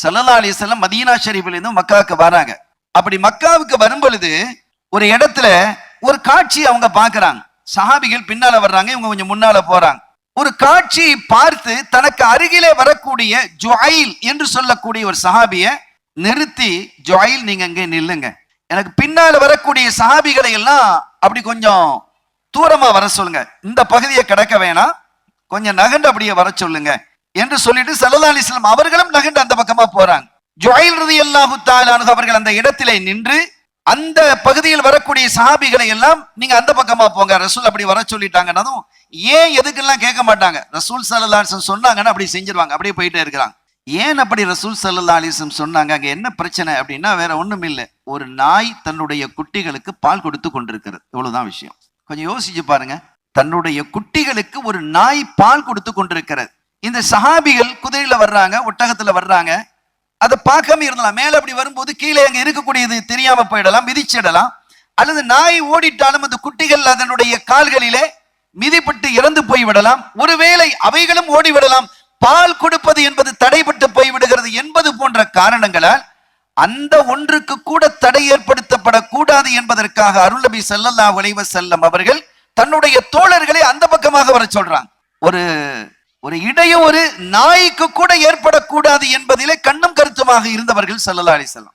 ஸல்லல்லாஹு அலைஹி வஸல்லம் மதீனா ஷரீஃபில் இருந்து மக்காவுக்கு வராங்க. அப்படி மக்காவுக்கு வரும் பொழுது ஒரு இடத்துல ஒரு காட்சி அவங்க பார்க்கறாங்க. சஹாபிகள் பின்னால வர்றாங்க, இவங்க கொஞ்சம் முன்னால போறாங்க. ஒரு காட்சியை பார்த்து தனக்கு அருகிலே வரக்கூடிய ஜுஐல் என்று சொல்லக்கூடிய ஒரு சஹாபியை நிறுத்தி, ஜுஐல் நீங்க இங்கே நில்லுங்க, எனக்கு பின்னால வரக்கூடிய சஹாபிகளை எல்லாம் அப்படி கொஞ்சம் தூரமா வர சொல்லுங்க, இந்த பகுதியை கடக்க வேணாம், கொஞ்சம் நகண்டு அப்படியே வர சொல்லுங்க என்று சொல்லிட்டு ஸல்லல்லாஹு அலைஹி வஸல்லம் அவர்களும் நகண்டு அந்த பக்கமா போறாங்க. ஜுஐல் ரலியல்லாஹு தஆலா அன்ஹு அவர்கள் அந்த இடத்திலே நின்று அந்த பகுதியில் வரக்கூடிய சஹாபிகளை எல்லாம் நீங்க அந்த பக்கமா போங்க, ரசூல் அப்படி வர சொல்லிட்டாங்கன்னதும் ஏன் எதுக்கெல்லாம் கேட்க மாட்டாங்க. ரசூல் ஸல்லல்லாஹு அலைஹி வஸல்லம் சொன்னாங்கன்னா அப்படி செஞ்சிருவாங்க, அப்படியே போயிட்டே இருக்கிறாங்க. ஏன் அப்படி ரசூல் ஸல்லல்லாஹு அலைஹி வஸல்லம் சொன்னாங்க? அங்க என்ன பிரச்சனை அப்படின்னா வேற ஒண்ணும் இல்லை, ஒரு நாய் தன்னுடைய குட்டிகளுக்கு பால் கொடுத்து கொண்டிருக்கிறது, இவ்வளவுதான் விஷயம். கொஞ்சம் யோசிச்சு பாருங்க, தன்னுடைய குட்டிகளுக்கு ஒரு நாய் பால் கொடுத்து கொண்டிருக்கிறது. இந்த சஹாபிகள் குதிரையில வர்றாங்க, ஒட்டகத்துல வர்றாங்க, அதை பார்க்காம இருந்தலாம். மேல அப்படி வரும்போது கீழே அங்க இருக்கக்கூடியது தெரியாம போயிடலாம், மிதிச்சிடலாம், அல்லது நாய் ஓடிட்டாலும் அந்த குட்டிகள் அதனுடைய கால்களிலே மிதிப்பட்டு இறந்து போய்விடலாம், ஒருவேளை அவைகளும் ஓடிவிடலாம், பால் கொடுப்பது என்பது தடைபட்டு போய்விடுகிறது என்பது போன்ற காரணங்களால் அந்த ஒன்றுக்கு கூட தடை ஏற்படுத்தப்படக்கூடாது என்பதற்காக அருள் நபி ஸல்லல்லாஹு அலைஹி வஸல்லம் அவர்கள் தன்னுடைய தோழர்களை அந்த பக்கமாக வர சொல்றாங்க. ஒரு இடையூறு நாய்க்கு கூட ஏற்படக்கூடாது என்பதிலே கண்ணும் கருத்துமாக இருந்தவர்கள் ஸல்லல்லாஹு அலைஹி வஸல்லம்.